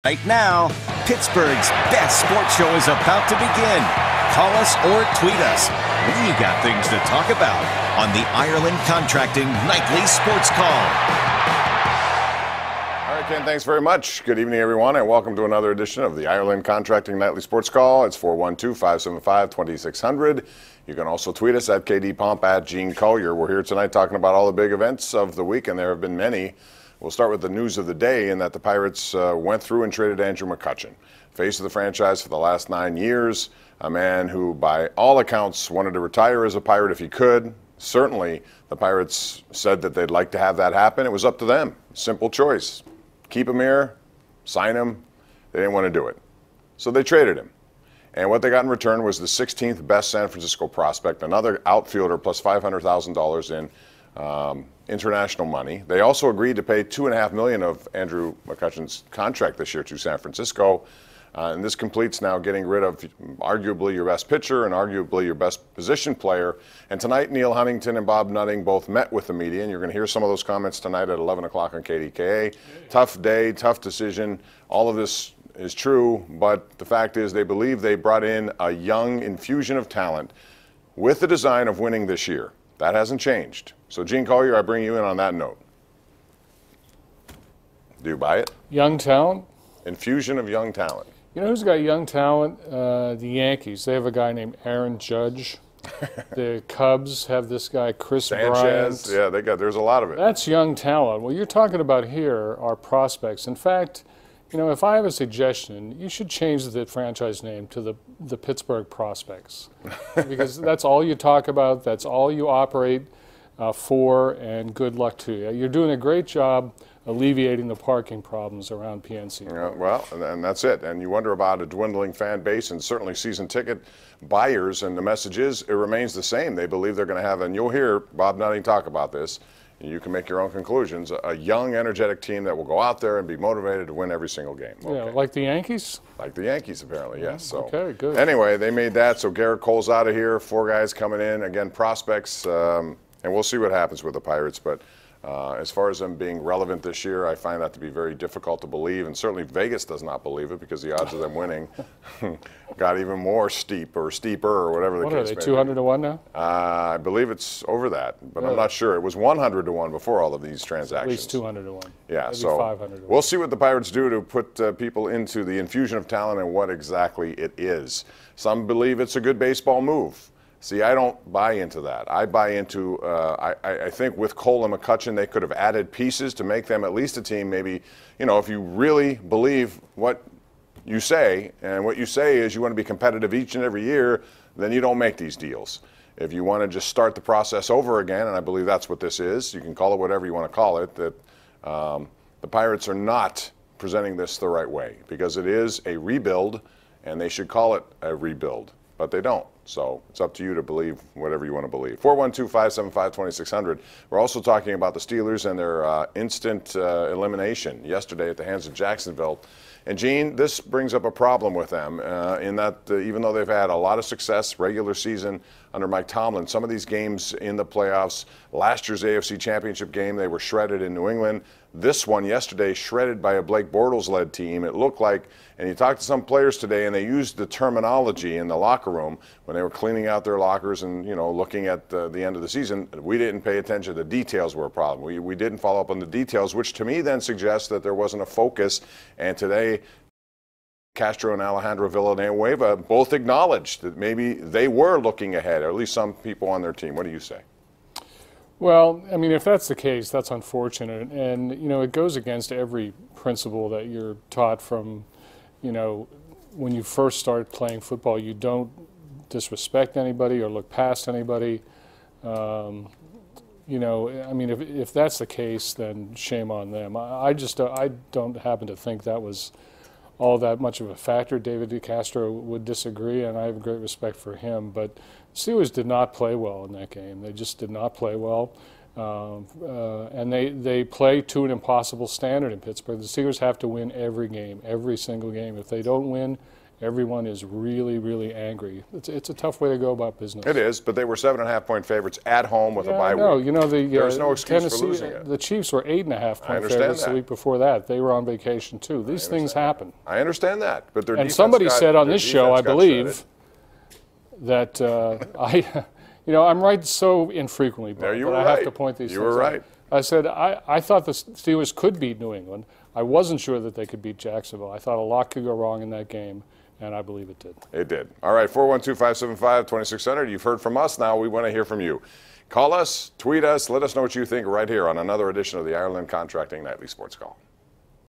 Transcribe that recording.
Right now, Pittsburgh's best sports show is about to begin. Call us or tweet us. We got things to talk about on the Ireland Contracting Nightly Sports Call. All right, Ken, thanks very much. Good evening, everyone, and welcome to another edition of the Ireland Contracting Nightly Sports Call. It's 412-575-2600. You can also tweet us at KDPomp, at Gene Collier. We're here tonight talking about all the big events of the week, and there have been many. We'll start with the news of the day in that the Pirates went through and traded Andrew McCutchen, face of the franchise for the last 9 years, a man who, by all accounts, wanted to retire as a Pirate if he could. Certainly, the Pirates said that they'd like to have that happen. It was up to them. Simple choice. Keep him here, sign him. They didn't want to do it. So they traded him. And what they got in return was the 16th best San Francisco prospect, another outfielder plus $500,000 in international money. They also agreed to pay $2.5 million of Andrew McCutchen's contract this year to San Francisco. And this completes now getting rid of arguably your best pitcher and arguably your best position player. And tonight, Neil Huntington and Bob Nutting both met with the media, and you're going to hear some of those comments tonight at 11 o'clock on KDKA. Tough day, tough decision. All of this is true, but the fact is they believe they brought in a young infusion of talent with the design of winning this year. That hasn't changed. So, Gene Collier, I bring you in on that note. Do you buy it? Young talent? Infusion of young talent. You know who's got young talent? The Yankees. They have a guy named Aaron Judge. The Cubs have this guy, Chris Sanchez. Bryant. Yeah, there's a lot of it. That's young talent. What you're talking about here are prospects. In fact, you know, if I have a suggestion, you should change the franchise name to the Pittsburgh Prospects, because that's all you talk about, that's all you operate for, and good luck to you. You're doing a great job alleviating the parking problems around PNC. Yeah, well, and that's it. And you wonder about a dwindling fan base and certainly season ticket buyers, and the message is it remains the same. They believe they're going to have, and you'll hear Bob Nutting talk about this, you can make your own conclusions, a young, energetic team that will go out there and be motivated to win every single game. Okay. Yeah, like the Yankees? Like the Yankees, apparently, yes. So, okay, good. Anyway, they made that, so Garrett Cole's out of here, 4 guys coming in, again, prospects, and we'll see what happens with the Pirates, but as far as them being relevant this year, I find that to be very difficult to believe, and certainly Vegas does not believe it because the odds of them winning got even more steep or steeper or whatever the case may be. What are they, 200 to 1 now? I believe it's over that, but I'm not sure. It was 100 to 1 before all of these transactions. At least 200 to 1. Yeah, maybe so 500 to 1. We'll see what the Pirates do to put people into the infusion of talent and what exactly it is. Some believe it's a good baseball move. See, I don't buy into that. I buy into, I think with Cole and McCutchen, they could have added pieces to make them at least a team. Maybe, you know, if you really believe what you say, and what you say is you want to be competitive each and every year, then you don't make these deals. If you want to just start the process over again, and I believe that's what this is, you can call it whatever you want to call it, that the Pirates are not presenting this the right way because it is a rebuild, and they should call it a rebuild, but they don't. So it's up to you to believe whatever you want to believe. 412-575-2600. We're also talking about the Steelers and their instant elimination yesterday at the hands of Jacksonville. And, Gene, this brings up a problem with them in that even though they've had a lot of success regular season under Mike Tomlin, some of these games in the playoffs, last year's AFC Championship game, they were shredded in New England. This one yesterday, shredded by a Blake Bortles-led team. It looked like, and you talked to some players today, and they used the terminology in the locker room when they were cleaning out their lockers and, you know, looking at the end of the season. We didn't pay attention. The details were a problem. We didn't follow up on the details, which to me then suggests that there wasn't a focus. And today, Castro and Alejandro Villanueva both acknowledged that maybe they were looking ahead, or at least some people on their team. What do you say? Well, I mean, if that's the case, that's unfortunate. And, you know, it goes against every principle that you're taught from, you know, when you first start playing football. You don't disrespect anybody or look past anybody. You know, I mean, if that's the case, then shame on them. I don't happen to think that was all that much of a factor. David DeCastro would disagree, and I have great respect for him. But Steelers did not play well in that game. They just did not play well. And they play to an impossible standard in Pittsburgh. The Steelers have to win every game, every single game. If they don't win everyone is really, really angry. It's a tough way to go about business. It is, but they were 7.5-point favorites at home with a bye week. No, you know, There's no excuse for Tennessee, losing it. the Chiefs were 8.5-point favorites the week before that. They were on vacation too. These things happen. I understand that, but their And defense somebody said on this show, I believe, shredded. that I'm right so infrequently, Bob, No, you but were I right. have to point these You things were out. right. I said I thought the Steelers could beat New England. I wasn't sure that they could beat Jacksonville. I thought a lot could go wrong in that game, and I believe it did. It did. All right, 412-575-2600. You've heard from us. Now we want to hear from you. Call us, tweet us, let us know what you think right here on another edition of the Ireland Contracting Nightly Sports Call.